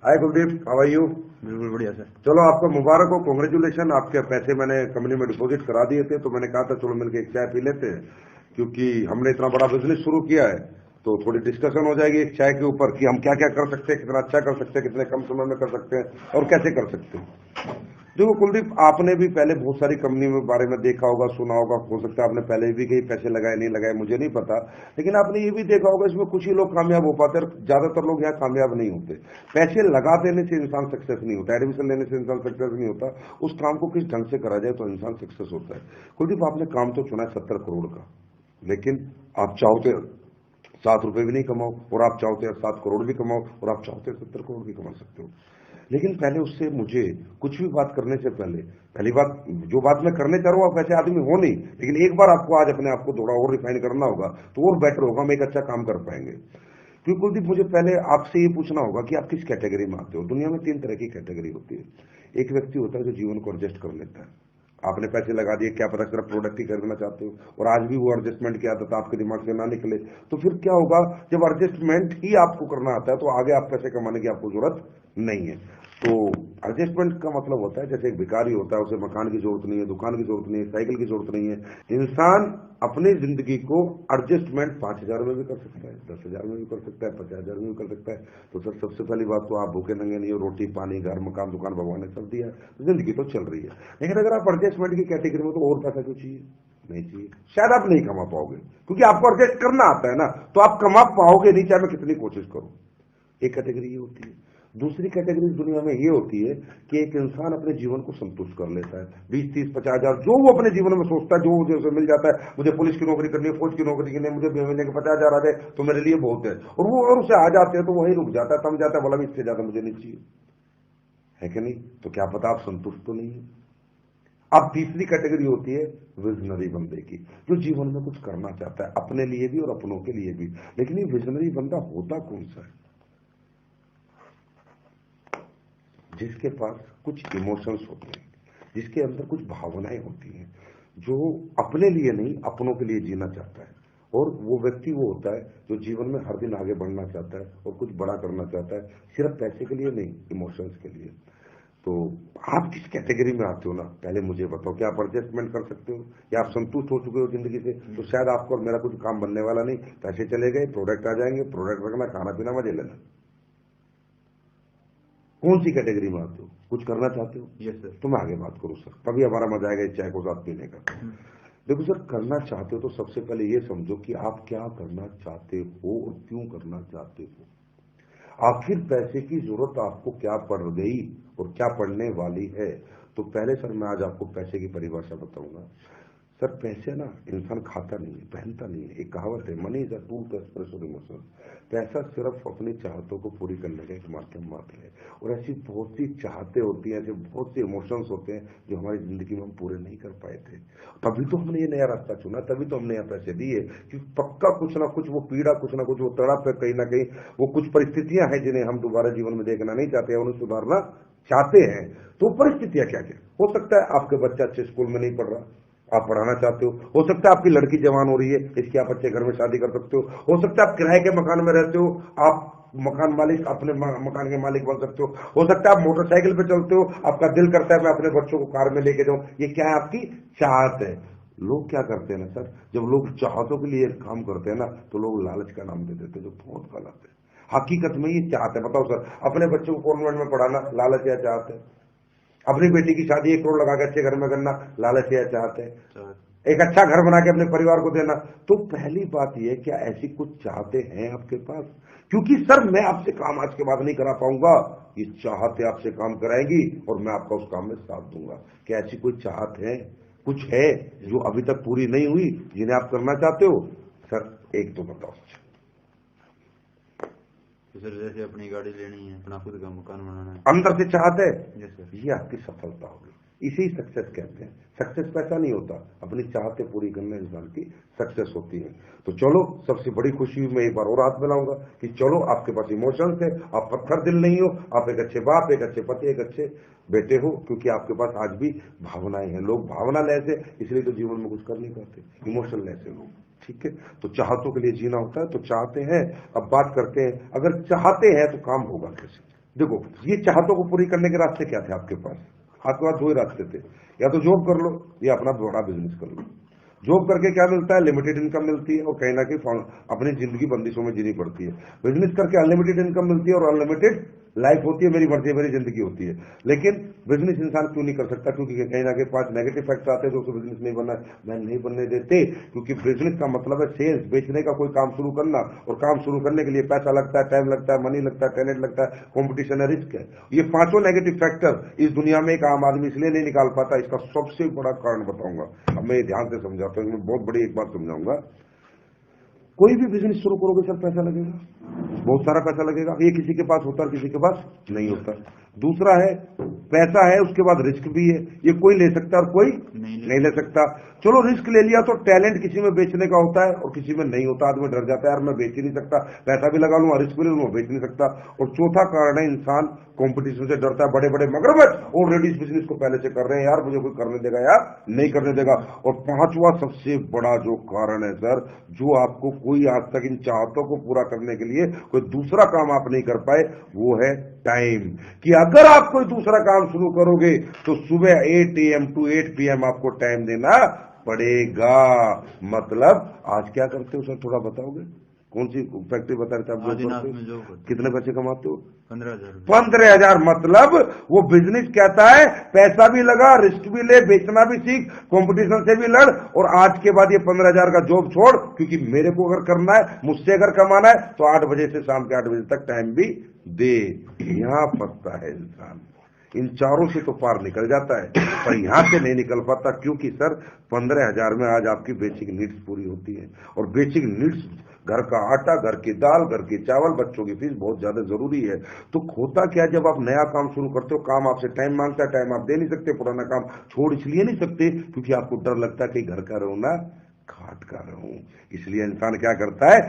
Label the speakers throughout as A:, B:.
A: Hi Kuldeep, how are you?
B: बिल्कुल बढ़िया sir.
A: चलो आपको मुबारक हो, कांग्रेचुलेशन। आपके पैसे मैंने कंपनी में डिपॉजिट करा दिए थे, तो मैंने कहा था चलो मिलकर एक चाय पी लेते हैं, क्योंकि हमने इतना बड़ा बिजनेस शुरू किया है तो थोड़ी डिस्कशन हो जाएगी एक चाय के ऊपर कि हम क्या क्या कर सकते हैं, कितना अच्छा कर सकते हैं, कितने कम समय में कर सकते हैं और कैसे कर सकते हैं। देखो कुलदीप, आपने भी पहले बहुत सारी कंपनी में बारे में देखा होगा, सुना होगा, हो सकता है आपने पहले भी कहीं पैसे लगाए नहीं लगाए मुझे नहीं पता, लेकिन आपने ये भी देखा होगा इसमें कुछ ही लोग कामयाब हो पाते हैं, ज्यादातर लोग यहाँ कामयाब नहीं होते। पैसे लगा देने से इंसान सक्सेस नहीं होता, एडमिशन लेने से इंसान सक्सेस नहीं होता, उस काम को किस ढंग से करा जाए तो इंसान सक्सेस होता है। कुलदीप, आपने काम तो चुना है 70 करोड़ का, लेकिन आप चाहते 7 रुपए भी नहीं कमाओ, और आप चाहते 7 करोड़ भी कमाओ, और आप चाहते 70 करोड़ भी कमा सकते हो। लेकिन पहले उससे मुझे कुछ भी बात करने से पहली बात, जो बात मैं करने चाह रहा हूं आप वैसे आदमी हो नहीं, लेकिन एक बार आपको आज अपने आप को थोड़ा और रिफाइन करना होगा तो और बेटर होगा, हम एक अच्छा काम कर पाएंगे। क्योंकि कुलदीप, मुझे पहले आपसे ये पूछना होगा कि आप किस कैटेगरी में आते हो। दुनिया में 3 तरह की कैटेगरी होती है। एक व्यक्ति होता है जो जीवन को एडजस्ट कर लेता है, आपने पैसे लगा दिए, क्या पता सिर्फ प्रोडक्ट ही खरीदना चाहते हो और आज भी वो एडजस्टमेंट की आदत आपके दिमाग से ना निकले, तो फिर क्या होगा, जब एडजस्टमेंट ही आपको करना आता है तो आगे आप पैसे कमाने की आपको जरूरत नहीं है। तो एडजस्टमेंट का मतलब होता है, जैसे एक भिखारी होता है, उसे मकान की जरूरत नहीं है, दुकान की जरूरत नहीं है, साइकिल की जरूरत नहीं है। इंसान अपनी जिंदगी को एडजस्टमेंट 5,000 में भी कर सकता है, 10,000 में भी कर सकता है, 50,000 में भी कर सकता है। तो सर सबसे पहली बात तो आप भूखे नंगे नहीं हो, रोटी पानी घर मकान दुकान भगवान ने सब दिया है, तो जिंदगी तो चल रही है। लेकिन अगर आप एडजस्टमेंट की कैटेगरी में, तो और पैसा क्यों चाहिए? नहीं चाहिए, शायद आप नहीं कमा पाओगे, क्योंकि आपको एडजस्ट करना आता है ना, तो आप कमा पाओगे नहीं चाहे मैं कितनी कोशिश करूं। एक कैटेगरी ये होती है। दूसरी कैटेगरी दुनिया में ये होती है कि एक इंसान अपने जीवन को संतुष्ट कर लेता है, 20, 30, 50,000 जो वो अपने जीवन में सोचता है, जो मुझे उसे मिल जाता है, मुझे पुलिस की नौकरी करनी है, फौज की नौकरी करनी है, मुझे महीने के 50,000 आ जाए तो मेरे लिए बहुत है, और वो अगर उसे आ जाते हैं तो वही रुक जाता है, थम जाता है, बोला भी इससे ज्यादा मुझे नहीं चाहिए, है कि नहीं? तो क्या पता आप संतुष्ट तो नहीं है। अब तीसरी कैटेगरी होती है विजनरी बंदे की, जो जीवन में कुछ करना चाहता है, अपने लिए भी और अपनों के लिए भी। लेकिन ये विजनरी बंदा होता कौन सा है? जिसके पास कुछ इमोशंस होते हैं, जिसके अंदर कुछ भावनाएं होती हैं, जो अपने लिए नहीं अपनों के लिए जीना चाहता है। और वो व्यक्ति वो होता है जो जीवन में हर दिन आगे बढ़ना चाहता है और कुछ बड़ा करना चाहता है, सिर्फ पैसे के लिए नहीं, इमोशंस के लिए। तो आप किस कैटेगरी में आते हो ना, पहले मुझे बताओ। क्या आप एडजस्टमेंट कर सकते हो, या आप संतुष्ट हो चुके हो जिंदगी से? तो शायद आपको और मेरा कुछ काम बनने वाला नहीं, पैसे चले गए, प्रोडक्ट आ जाएंगे, प्रोडक्ट रखना, खाना पीना, मजे लेना। कौन सी कैटेगरी में आते हो? कुछ करना चाहते हो?
B: Yes sir.
A: तो मैं आगे बात करूं सर, तभी हमारा मजा आएगा इस चाय को साथ पीने का। देखो सर, करना चाहते हो तो सबसे पहले ये समझो कि आप क्या करना चाहते हो और क्यों करना चाहते हो। आखिर पैसे की जरूरत आपको क्या पड़ गई और क्या पड़ने वाली है? तो पहले सर मैं आज आपको पैसे की परिभाषा बताऊंगा। सर पैसे ना इंसान खाता नहीं है, पहनता नहीं है। एक कहावत है, money is a tool to express your emotion. पैसा सिर्फ अपनी चाहतों को पूरी करने का एक माध्यम मात्र है, और ऐसी बहुत सी चाहते होती हैं, ऐसे बहुत से इमोशंस होते हैं जो हमारी जिंदगी में हम पूरे नहीं कर पाए थे। तभी तो हमने ये नया रास्ता चुना, तभी तो हमने यहाँ पैसे दिए, कि पक्का कुछ ना कुछ वो पीड़ा, कुछ ना कुछ वो तड़प है, कहीं ना कहीं वो कुछ परिस्थितियां हैं जिन्हें हम दोबारा जीवन में देखना नहीं चाहते हैं, उन्हें सुधारना चाहते हैं। तो परिस्थितियां क्या क्या हो सकता है? आपके बच्चा अच्छे स्कूल में नहीं पढ़ रहा, आप पढ़ाना चाहते हो सकता है आपकी लड़की जवान हो रही है, इसकी आप अच्छे घर में शादी कर सकते हो सकता है आप किराए के मकान में रहते हो, आप मकान मालिक, अपने मकान के मालिक बन सकते हो सकता है आप मोटरसाइकिल पे चलते हो, आपका दिल करता है मैं अपने बच्चों को कार में लेके जाऊं। ये क्या है? आपकी चाहत है। लोग क्या करते हैं ना सर, जब लोग चाहतों के लिए काम करते हैं ना, तो लोग लालच का नाम दे देते हैं, जो बहुत गलत है। हकीकत में ये चाहते हैं। बताओ सर, अपने बच्चों को कॉन्वेंट में पढ़ाना लालच या चाहते हैं? अपनी बेटी की शादी 1 करोड़ लगा के अच्छे घर में करना लालच या चाहते हैं? एक अच्छा घर बना के अपने परिवार को देना। तो पहली बात यह, क्या ऐसी कुछ चाहते हैं आपके पास? क्योंकि सर मैं आपसे काम आज के बाद नहीं करा पाऊंगा, ये चाहते आपसे काम कराएंगी और मैं आपका उस काम में साथ दूंगा। क्या ऐसी कोई चाहत है, कुछ है जो अभी तक पूरी नहीं हुई, जिन्हें आप करना चाहते हो? सर एक तो बताओ।
B: तो सर जैसे अपनी गाड़ी लेनी है, अपना खुद का मकान बनाना है,
A: अंदर से चाहते है,
B: यस सर।
A: ये आपकी सफलता होगी, इसी सक्सेस कहते हैं। सक्सेस पैसा नहीं होता, अपनी चाहते पूरी करने इंसान की सक्सेस होती है। तो चलो, सबसे बड़ी खुशी मैं एक बार और हाथ मिलाऊंगा कि चलो आपके पास इमोशंस है, आप पत्थर दिल नहीं हो, आप एक अच्छे बाप, एक अच्छे पति, एक अच्छे बेटे हो, क्योंकि आपके पास आज भी भावनाएं हैं। लोग भावना लेस है, इसलिए तो जीवन में कुछ कर नहीं पाते, इमोशन लेस है लोग। ठीक है, तो चाहतों के लिए जीना होता है, तो चाहते हैं। अब बात करते हैं, अगर चाहते हैं तो काम होगा कैसे। देखो, ये चाहतों को पूरी करने के रास्ते क्या थे आपके पास? आपके पास दो ही रास्ते थे, या तो जॉब कर लो या अपना बड़ा बिजनेस कर लो। जॉब करके क्या मिलता है? लिमिटेड इनकम मिलती है और कहीं ना कहीं अपनी जिंदगी बंदिशों में जीनी पड़ती है। बिजनेस करके अनलिमिटेड इनकम मिलती है और अनलिमिटेड लाइफ होती है, मेरी मर्जी है, मेरी जिंदगी होती है। लेकिन बिजनेस इंसान क्यों नहीं कर सकता? क्योंकि कहीं ना कहीं 5 नेगेटिव फैक्टर आते हैं जो उसको बिजनेस नहीं बनना मैं नहीं बनने देते। क्योंकि बिजनेस का मतलब है सेल्स, बेचने का कोई काम शुरू करना, और काम शुरू करने के लिए पैसा लगता है, टाइम लगता है, मनी लगता है, टैलेंट लगता है, कॉम्पिटिशन है, रिस्क है। ये 5 नेगेटिव फैक्टर इस दुनिया में एक आम आदमी इसलिए नहीं निकाल पाता। इसका सबसे बड़ा कारण बताऊंगा, अब मैं ध्यान से समझाता हूँ, मैं बहुत बड़ी एक बात समझाऊंगा। कोई भी बिजनेस शुरू करोगे सर, पैसा लगेगा, बहुत सारा पैसा लगेगा। ये किसी के पास होता है, किसी के पास नहीं होता। दूसरा है, पैसा है, उसके बाद रिस्क भी है। ये कोई ले सकता है और कोई नहीं ले सकता। चलो रिस्क ले लिया तो टैलेंट किसी में बेचने का होता है और किसी में नहीं होता। आदमी डर जाता है, यार मैं बेच ही नहीं सकता, पैसा भी लगा लूंगा, रिस्क भी ले लूंगा, बेच नहीं सकता। और चौथा कारण है, इंसान कंपटीशन से डरता है। बड़े बड़े मगरमच्छ ऑलरेडी इस बिजनेस को पहले से कर रहे हैं, यार मुझे कोई करने देगा, यार नहीं करने देगा। और पांचवा सबसे बड़ा जो कारण है सर, जो आपको कोई आज तक इन चाहतों को पूरा करने के लिए कोई दूसरा काम आप नहीं कर पाए, वो है टाइम। कि अगर आप कोई दूसरा काम शुरू करोगे तो सुबह 8 AM to 8 PM आपको टाइम देना पड़ेगा। मतलब आज क्या करते हो सर, थोड़ा बताओगे? कौन सी फैक्ट्री बता रहे थे आप? कितने पैसे कमाते हो?
B: 15,000।
A: 15,000। मतलब वो बिजनेस कहता है पैसा भी लगा, रिस्क भी ले, बेचना भी सीख, कंपटीशन से भी लड़, और आज के बाद ये 15,000 का जॉब छोड़, क्योंकि मेरे को अगर करना है, मुझसे अगर कमाना है तो 8 बजे से शाम के 8 बजे तक टाइम भी दे। यहां फंसता है इंसान। इन चारों से तो पार निकल जाता है, पर यहां से नहीं निकल पाता। क्योंकि सर 15,000 में आज आपकी बेसिक नीड्स पूरी होती है, और बेसिक नीड्स घर का आटा, घर की दाल, घर के चावल, बच्चों की फीस बहुत ज्यादा जरूरी है। तो होता क्या, जब आप नया काम शुरू करते हो, काम आपसे टाइम मांगता है, टाइम आप दे नहीं सकते, पुराना काम छोड़ इसलिए नहीं सकते क्योंकि आपको डर लगता है कि घर का रहो ना घाट का रहूं। इसलिए इंसान क्या करता है,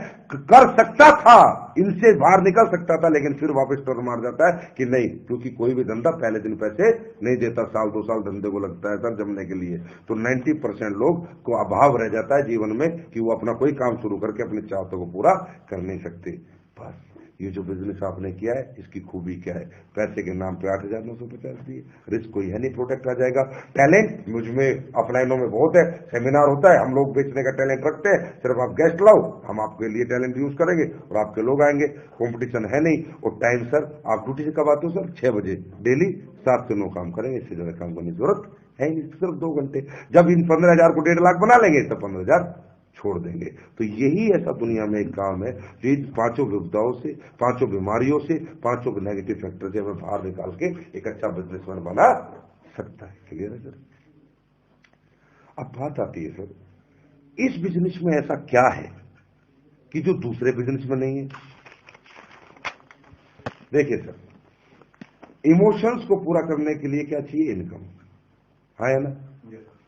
A: कर सकता था, इनसे बाहर निकल सकता था, लेकिन फिर वापस टर्न मार जाता है कि नहीं, क्योंकि कोई भी धंधा पहले दिन पैसे नहीं देता, साल 2 साल धंधे को लगता है सर जमने के लिए। तो 90% लोग को अभाव रह जाता है जीवन में कि वो अपना कोई काम शुरू करके अपनी चाहतों को पूरा कर नहीं सकते। बस ये जो बिजनेस आपने किया है, इसकी खूबी क्या है? पैसे के नाम पे 8,950 दिए, रिस्क कोई है नहीं, प्रोडक्ट आ जाएगा। टैलेंट मुझ में ऑफलाइनों में बहुत है, सेमिनार होता है, हम लोग बेचने का टैलेंट रखते हैं, सिर्फ आप गेस्ट लाओ, हम आपके लिए टैलेंट यूज करेंगे और आपके लोग आएंगे। कंपटीशन है नहीं। और टाइम सर, आप ड्यूटी से कब आते हो सर? 6 बजे डेली, 7 से 9 काम करेंगे, इससे ज्यादा काम करने की जरूरत है नहीं, सिर्फ 2 घंटे। जब इन 15,000 को 1.5 लाख बना लेंगे तो 15,000 छोड़ देंगे। तो यही ऐसा दुनिया में एक काम है जो इन 5 विपदाओं से, 5 बीमारियों से, 5 नेगेटिव फैक्टर से हमें बाहर निकाल के एक अच्छा बिजनेसमैन बना सकता है। क्लियर है सर? अब बात आती है सर, इस बिजनेस में ऐसा क्या है कि जो दूसरे बिजनेस में नहीं है? देखिए सर, इमोशंस को पूरा करने के लिए क्या चाहिए? इनकम। हाँ है ना?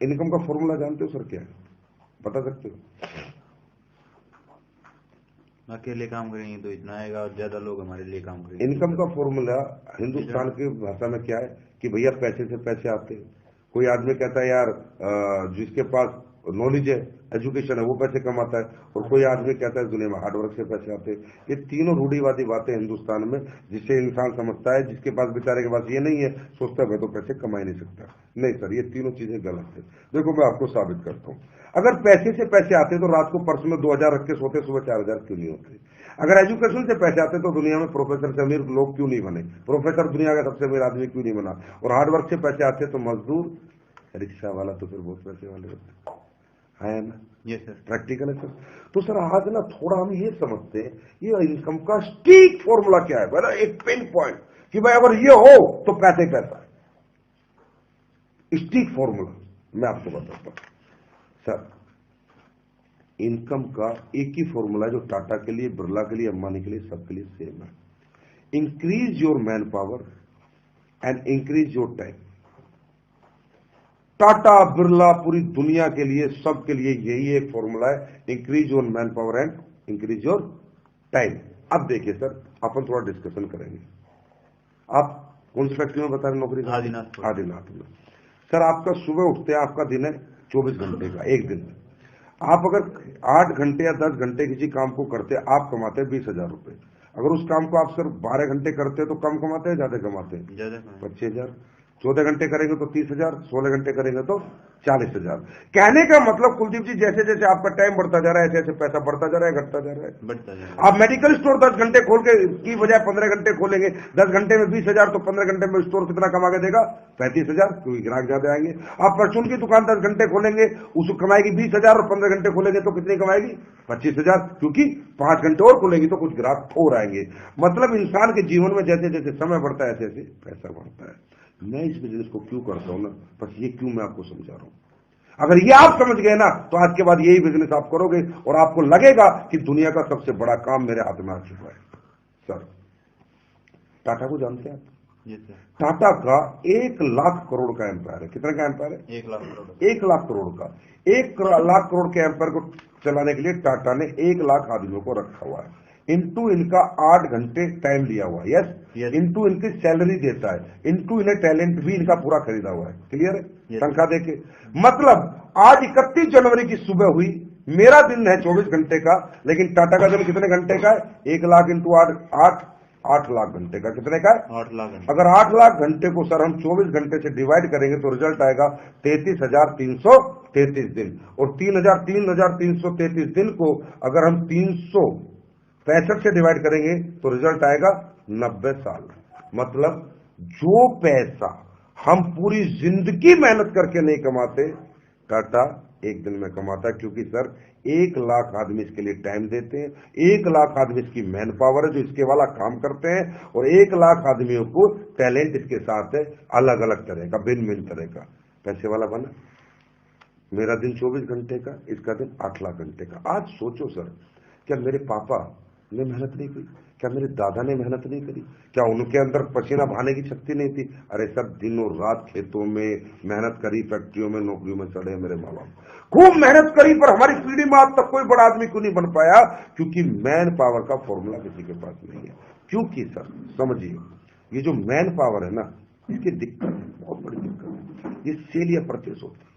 A: इनकम का फॉर्मूला जानते हो सर क्या है? बता सकते हो?
B: अकेले काम करेंगे तो इतना आएगा और ज्यादा लोग हमारे लिए काम करेंगे।
A: इनकम का फॉर्मूला हिंदुस्तान की भाषा में क्या है कि भैया पैसे से पैसे आते हैं। कोई आदमी कहता है यार जिसके पास नॉलेज है, एजुकेशन है, वो पैसे कमाता है, और कोई आदमी कहता है दुनिया में हार्डवर्क से पैसे आते हैं। ये तीनों रूढ़िवादी बातें हिंदुस्तान में, जिससे इंसान समझता है, जिसके पास बेचारे के पास ये नहीं है, सोचता है मैं तो पैसे कमा ही नहीं सकता। नहीं सर, ये तीनों चीजें गलत है। देखो मैं आपको साबित करता हूँ। अगर पैसे से पैसे आते तो रात को पर्स में 2,000 रख के सोते, सुबह 4,000 क्यों नहीं होते? अगर एजुकेशन से पैसे आते तो दुनिया में प्रोफेसर से अमीर लोग क्यों नहीं बने? प्रोफेसर दुनिया का सबसे अमीर आदमी क्यों नहीं बना? और हार्डवर्क से पैसे आते तो मजदूर, रिक्शा वाला तो फिर बहुत पैसे वाले होते है ना?
B: ये सर
A: प्रैक्टिकल है सर। तो सर आज ना थोड़ा हम ये समझते हैं, ये इनकम का स्टीक फॉर्मूला क्या है, बड़ा एक पिन पॉइंट कि भाई अगर ये हो तो पैसे पैसा है। स्टीक फॉर्मूला मैं आपको बताता हूं सर। इनकम का एक ही फॉर्मूला है जो टाटा के लिए, बिरला के लिए, अंबानी के लिए, सबके लिए सेम है। Increase your man power and increase your time. Tata, Birla, पूरी दुनिया के लिए, सबके लिए यही एक फॉर्मूला है, increase your man power and increase your time. अब देखिए सर, अपन थोड़ा डिस्कशन करेंगे। आप कौन सी फैक्ट्री में बता रहे नौकरी? आदिनाथ में। सर आपका सुबह उठते हैं, आपका दिन है 24 घंटे का, एक दिन। आप अगर 8 घंटे या 10 घंटे किसी काम को करते, आप कमाते हैं 20,000 रुपए। अगर उस काम को आप सिर्फ 12 घंटे करते हैं तो कम कमाते हैं, ज्यादा कमाते हैं?
B: ज्यादा
A: 25,000। 14 घंटे करेंगे तो 30,000, 16 घंटे करेंगे तो 40,000। कहने का मतलब कुलदीप जी, जैसे जैसे आपका टाइम बढ़ता जा रहा है, ऐसे ऐसे पैसा बढ़ता जा रहा है, घटता जा रहा है।
B: बढ़ता जाएगा।
A: आप मेडिकल स्टोर 10 घंटे खोल के की बजाय 15 घंटे खोलेंगे, 10 घंटे में 20,000, तो 15 घंटे में स्टोर कितना कमा के देगा? 35,000, क्योंकि ग्राहक ज्यादा आएंगे। आप परचून की दुकान 10 घंटे खोलेंगे, उसको कमाएगी 20,000, और 15 घंटे खोलेंगे तो कितनी कमाएगी? 25,000, क्योंकि 5 घंटे और खोलेंगी तो कुछ ग्राहक और आएंगे। मतलब इंसान के जीवन में जैसे जैसे समय बढ़ता है, ऐसे ऐसे पैसा बढ़ता है। मैं इस बिजनेस को क्यों करता हूं ना, बस ये क्यों मैं आपको समझा रहा हूं। अगर ये आप समझ गए ना, तो आज के बाद यही बिजनेस आप करोगे और आपको लगेगा कि दुनिया का सबसे बड़ा काम मेरे हाथ में आ चुका है। सर, टाटा को जानते हैं आप?
B: जी सर।
A: टाटा का 1 लाख करोड़ का एम्पायर है। कितने का एम्पायर है?
B: 1 लाख करोड़।
A: 1 लाख करोड़ का। 1 लाख करोड़ के एम्पायर को चलाने के लिए टाटा ने 1 लाख आदमियों को रखा हुआ है। इनटू इनका 8 घंटे टाइम लिया हुआ है। यस। इनटू इनकी सैलरी देता है, इनटू इन्हें टैलेंट भी इनका पूरा खरीदा हुआ है। क्लियर है? तनख्वाह देके। मतलब आज 31 जनवरी की सुबह हुई, मेरा दिन है 24 घंटे का, लेकिन टाटा का दिन कितने घंटे का है? 1 लाख इंटू 8 लाख घंटे का। कितने का है?
B: 8 लाख घंटे।
A: अगर 8 लाख घंटे को सर हम 24 घंटे से डिवाइड करेंगे तो रिजल्ट आएगा 33,333 दिन। और 3,333 दिन को अगर हम 365 से डिवाइड करेंगे तो रिजल्ट आएगा 90 साल। मतलब जो पैसा हम पूरी जिंदगी मेहनत करके नहीं कमाते, टाटा एक दिन में कमाता है। क्योंकि सर 1 लाख आदमी इसके लिए टाइम देते हैं, 1 लाख आदमी इसकी मैन पावर है जो इसके वाला काम करते हैं, और 1 लाख आदमियों को टैलेंट इसके साथ है, अलग अलग तरह का, भिन्न भिन्न तरह का। पैसे वाला बना। मेरा दिन 24 घंटे का, इसका दिन 8 लाख घंटे का। आज सोचो सर, क्या मेरे पापा ने मेहनत नहीं की? क्या मेरे दादा ने मेहनत नहीं करी? क्या उनके अंदर पसीना बहाने की शक्ति नहीं थी? अरे सब दिनों रात खेतों में मेहनत करी, फैक्ट्रियों में, नौकरियों में चढ़े मेरे माँ बाप, खूब मेहनत करी। पर हमारी पीढ़ी में आज तक कोई बड़ा आदमी क्यों नहीं बन पाया? क्योंकि मैन पावर का फॉर्मूला किसी के पास नहीं है। क्योंकि सर समझिए, ये जो मैन पावर है ना, इसकी दिक्कत है, बहुत बड़ी दिक्कत है। ये सेल या परचेस होती है,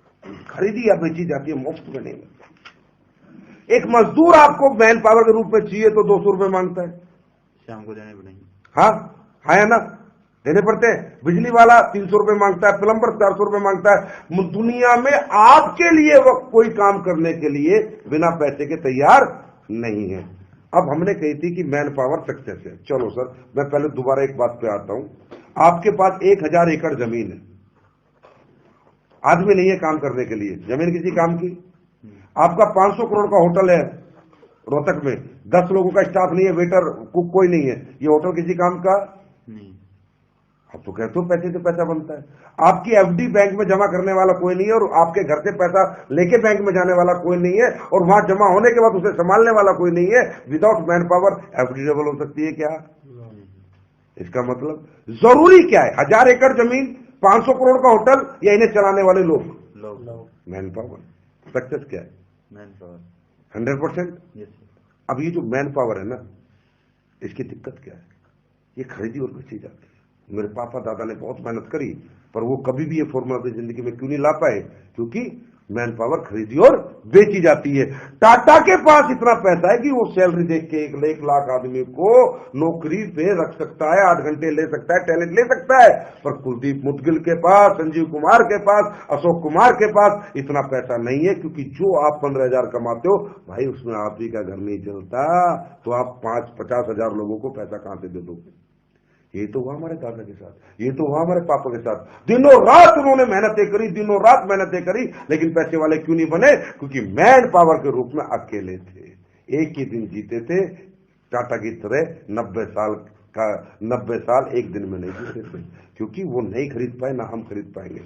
A: खरीदी या बेची जाती है, मुफ्त में नहीं मिलती। एक मजदूर आपको मैन पावर के रूप में चाहिए तो 200 रुपए मांगता है,
B: शाम को देने पड़ेंगे।
A: हाँ है ना, देने पड़ते हैं। बिजली वाला 300 रुपए मांगता है, प्लम्बर 400 रुपए मांगता है। दुनिया में आपके लिए वो कोई काम करने के लिए बिना पैसे के तैयार नहीं है। अब हमने कही थी कि मैन पावर सक्सेस है। चलो सर, मैं पहले दोबारा एक बात पे आता हूं। आपके पास 1000 एकड़ जमीन है, आदमी नहीं है काम करने के लिए, जमीन किसी काम की। आपका 500 करोड़ का होटल है रोहतक में, 10 लोगों का स्टाफ नहीं है, वेटर कुक कोई नहीं है, ये होटल किसी काम का
B: नहीं।
A: आप तो कहते हो पैसे से पैसा बनता है। आपकी एफडी बैंक में जमा करने वाला कोई नहीं है, और आपके घर से पैसा लेके बैंक में जाने वाला कोई नहीं है, और वहां जमा होने के बाद उसे संभालने वाला कोई नहीं है। Without man power FD double हो सकती है क्या? इसका मतलब जरूरी क्या है? 1000 एकड़ जमीन, 500 करोड़ का होटल, या इन्हें चलाने वाले लोग? Man power. सक्सेस क्या है?
B: Man power
A: 100%।
B: यस।
A: अब ये जो मैन पावर है ना, इसकी दिक्कत क्या है? ये खरीदी और बेची जाती है। मेरे पापा दादा ने बहुत मेहनत करी, पर वो कभी भी ये फॉर्मूला अपनी जिंदगी में क्यों नहीं ला पाए? क्योंकि मैन पावर खरीदी और बेची जाती है। टाटा के पास इतना पैसा है कि वो सैलरी देख के 1 लाख आदमी को नौकरी पे रख सकता है, 8 घंटे ले सकता है, टैलेंट ले सकता है। पर कुलदीप मुदगिल के पास, संजीव कुमार के पास, अशोक कुमार के पास इतना पैसा नहीं है। क्योंकि जो आप 15,000 कमाते हो भाई, उसमें आप ही का घर नहीं चलता, तो आप 50 हजार लोगों को पैसा कहां से दे दोगे? ये तो हुआ हमारे दादा के साथ, ये तो हुआ हमारे पापा के साथ। दिनों रात उन्होंने मेहनतें करी, दिनों रात मेहनतें करी, लेकिन पैसे वाले क्यों नहीं बने? क्योंकि मैन पावर के रूप में अकेले थे, एक ही दिन जीते थे। टाटा की तरह 90 साल एक दिन में नहीं जीते थे, क्योंकि वो नहीं खरीद पाए, ना हम खरीद पाएंगे।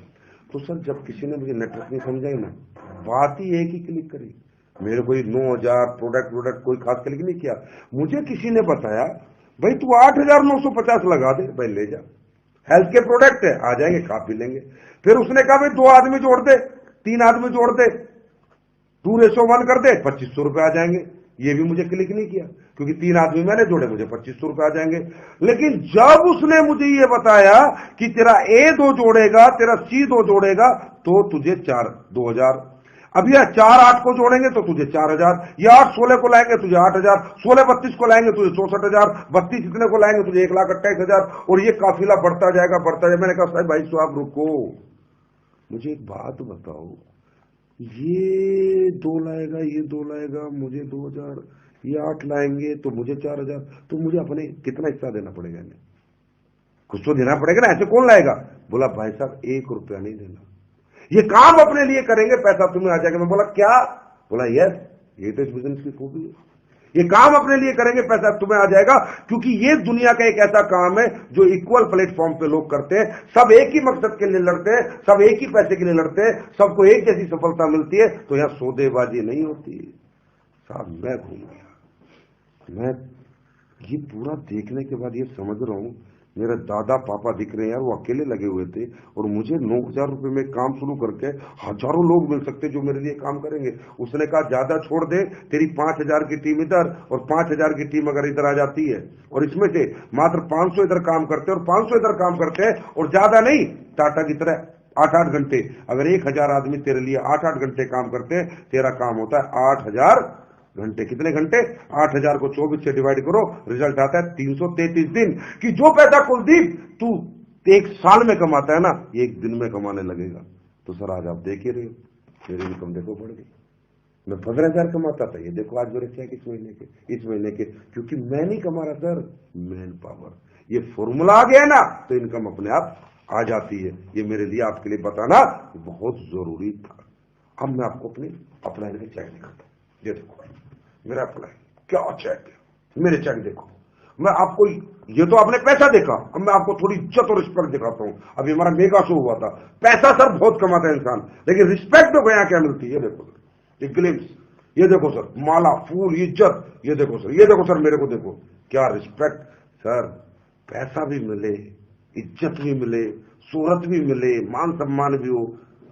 A: तो सर, जब किसी ने मुझे नेटवर्क नहीं समझाई ना, बात ही एक ही क्लिक करी। मेरे कोई 9000 प्रोडक्ट कोई खास क्लिक नहीं किया। मुझे किसी ने बताया, भाई तू 8,950 लगा दे, भाई ले जा, हेल्थ के प्रोडक्ट है, आ जाएंगे, खा पी लेंगे। फिर उसने कहा भाई 2 आदमी जोड़ दे, 3 आदमी जोड़ दे, 2:1 कर दे, 2500 रुपए आ जाएंगे। ये भी मुझे क्लिक नहीं किया, क्योंकि 3 आदमी मैंने जोड़े, मुझे 2500 रुपए आ जाएंगे। लेकिन जब उसने मुझे ये बताया कि तेरा A 2 जोड़ेगा, तेरा C 2 जोड़ेगा, तो तुझे 2,000, अब यह 4-8 को जोड़ेंगे तो तुझे 4,000, ये 8-16 को लाएंगे तुझे 8,000, 16-32 को लाएंगे तुझे 64,000, 32 इतने को लाएंगे तुझे 1,28,000, और ये काफिला बढ़ता जाएगा बढ़ता जाएगा। मैंने कहा साहब भाई साहब रुको, मुझे एक बात बताओ, ये 2 लाएगा, ये 2 लाएगा, मुझे 2,000, ये 8 लाएंगे तो मुझे 4,000, तो मुझे अपने कितना हिस्सा देना पड़ेगा इन्हें? कुछ तो देना पड़ेगा ना, ऐसे कौन लाएगा? बोला भाई साहब 1 रुपया नहीं देना, ये काम अपने लिए करेंगे, पैसा तुम्हें आ जाएगा। मैं बोला क्या? बोला यस, ये तो इस बिजनेस की खूबी है, ये काम अपने लिए करेंगे, पैसा तुम्हें आ जाएगा, क्योंकि ये दुनिया का एक ऐसा काम है जो इक्वल प्लेटफॉर्म पे लोग करते हैं, सब एक ही मकसद के लिए लड़ते हैं, सब एक ही पैसे के लिए लड़ते हैं, सबको एक जैसी सफलता मिलती है, तो यहां सौदेबाजी नहीं होती। साहब मैं घूम गया, मैं ये पूरा देखने के बाद ये समझ रहा हूं, मेरे दादा पापा दिख रहे हैं यार, वो अकेले लगे हुए थे, और मुझे 9,000 रुपए में काम शुरू करके हजारों लोग मिल सकते जो मेरे लिए काम करेंगे। उसने कहा ज्यादा छोड़ दे, तेरी 5,000 की टीम इधर और 5,000 की टीम अगर इधर आ जाती है, और इसमें से मात्र 500 इधर काम करते हैं और 500 इधर काम करते हैं, और ज्यादा नहीं, टाटा की तरह 8-8 घंटे, अगर 1,000 आदमी तेरे लिए 8-8 घंटे काम करते हैं, तेरा काम होता है 8,000 घंटे। कितने घंटे? 8,000 को 24 से डिवाइड करो, रिजल्ट आता है 333 दिन। कि जो पैसा कुलदीप तू 1 साल में कमाता है ना, 1 दिन में कमाने लगेगा। तो सर आज आप देख ही रहे हो, मेरी इनकम देखो बढ़ गई। मैं 15,000 कमाता था, ये देखो आज मेरे चेक इस महीने के, क्योंकि मैं नहीं कमा रहा सर, मैन पावर, ये फॉर्मूला आ गया ना, तो इनकम अपने आप आ जाती है। ये मेरे लिए आपके लिए बताना बहुत जरूरी था। अब मैं आपको अपने अपलाइन के चेक दिखाता हूं, ये देखो मेरा अप्लाई क्या चेक है, मेरे चेक देखो। मैं आपको, ये तो आपने पैसा देखा, अब मैं आपको थोड़ी इज्जत और रिस्पेक्ट दिखाता हूं। अभी हमारा मेगा शो हुआ था, पैसा सर बहुत कमाता है इंसान, लेकिन रिस्पेक्ट देखो यहां क्या मिलती है। ये देखो सर, एक ग्लिम्स, ये देखो सर, माला, फूल, इज्जत, ये देखो सर, ये देखो सर, मेरे को देखो क्या रिस्पेक्ट। सर पैसा भी मिले, इज्जत भी मिले, शोहरत भी मिले, मान सम्मान भी हो,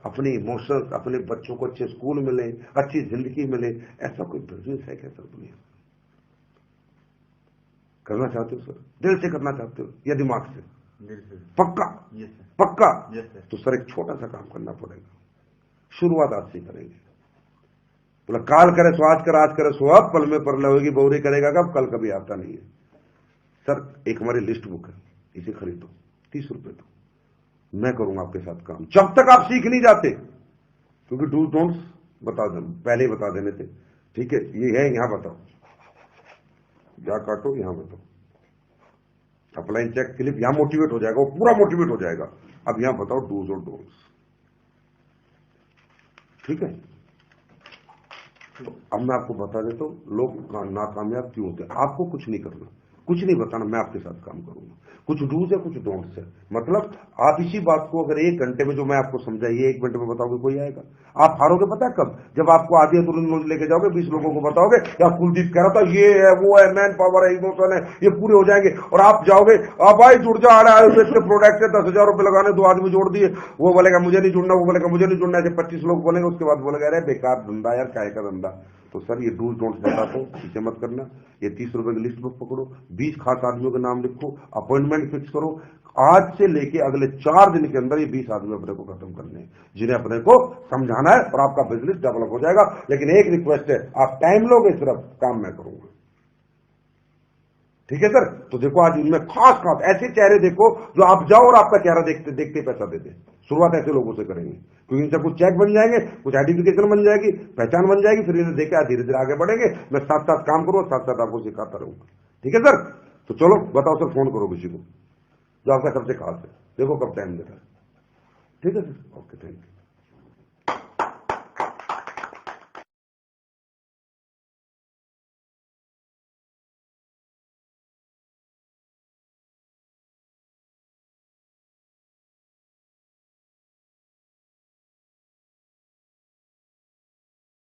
A: अपने इमोशंस, अपने बच्चों को अच्छे स्कूल मिले, अच्छी जिंदगी मिले, ऐसा कोई बिजनेस है क्या सर दुनिया? करना चाहते हो सर? दिल से करना चाहते हो या दिमाग से?
B: दिल से।
A: पक्का?
B: यस
A: पक्का?
B: Yes sir.
A: तो सर एक छोटा सा काम करना पड़ेगा, शुरुआत आज से करेंगे। बोला काल करे सो आज कर, आज करे सो अब, पल में पर होगी बहुरी करेगा कब, कल कभी आता नहीं है। सर एक हमारी लिस्ट बुक है, इसे खरीदो, 30 रुपए दो, मैं करूंगा आपके साथ काम, जब तक आप सीख नहीं जाते, क्योंकि डूज डोंट्स बता दो, पहले ही बता देने थे, ठीक है? ये है, यहां बताओ, जा काटो, यहां बताओ, अपलाइन चेक क्लिप, यहां मोटिवेट हो जाएगा, वो पूरा मोटिवेट हो जाएगा। अब यहां बताओ डूज और डोंट्स, ठीक है? तो अब मैं आपको बता देता हूं लोग नाकामयाब क्यों होते हैं। आपको कुछ नहीं करना, कुछ नहीं बताना, मैं आपके साथ काम करूंगा। कुछ डूज है, कुछ डोंट्स है, मतलब आप इसी बात को अगर 1 घंटे में जो मैं आपको समझाइए 1 मिनट में बताओगे, कोई आएगा? आप हारोगे पता है कब? जब आपको आधी अधूरी नॉलेज लेके जाओगे, 20 लोगों को बताओगे यार कुलदीप कह रहा था ये है, वो है, मैन पावर है, इमोशन है, ये पूरे हो जाएंगे, और आप जाओगे, आप भाई जुड़ जा, आयुर्वेद के प्रोडक्ट है, 10,000 रुपए लगाने, 2 आदमी जोड़ दिए, वो बोलेगा मुझे नहीं जुड़ना, वो बोलेगा मुझे नहीं जुड़ना, ऐसे 25 लोग बोलेंगे, उसके बाद बोलेगा अरे बेकार धंधा यार, काय का धंधा। तो सर ये डूज डोंट्स बताता हूं, इसे मत करना। ये 30 रुपए की लिस्ट बुक पकड़ो, 20 खास आदमियों के नाम लिखो, अपॉइंटमेंट फिक्स करो, आज से लेके अगले 4 दिन के अंदर ये 20 आदमी अपने को खत्म करने हैं, जिन्हें अपने को समझाना है, और आपका बिजनेस डेवलप हो जाएगा। लेकिन एक रिक्वेस्ट है, आप टाइम लोगे, सिर्फ काम मैं करूंगा, ठीक है सर? तो देखो आज इनमें खास खास ऐसे चेहरे देखो जो आप जाओ और आपका चेहरा देखते देखते पैसा दे दे। शुरुआत ऐसे लोगों से करेंगे, क्योंकि इनसे कुछ चेक बन जाएंगे, कुछ आइडेंटिफिकेशन बन जाएगी, पहचान बन जाएगी, फिर इन्हें देखा धीरे धीरे आगे बढ़ेंगे। मैं साथ साथ काम करूंगा, साथ साथ आपको सिखाता रहूंगा, ठीक है सर? तो चलो बताओ सर, फोन करो किसी को जो आपका सबसे खास है, देखो कब टाइम देता है, ठीक है सर? Okay, thank you.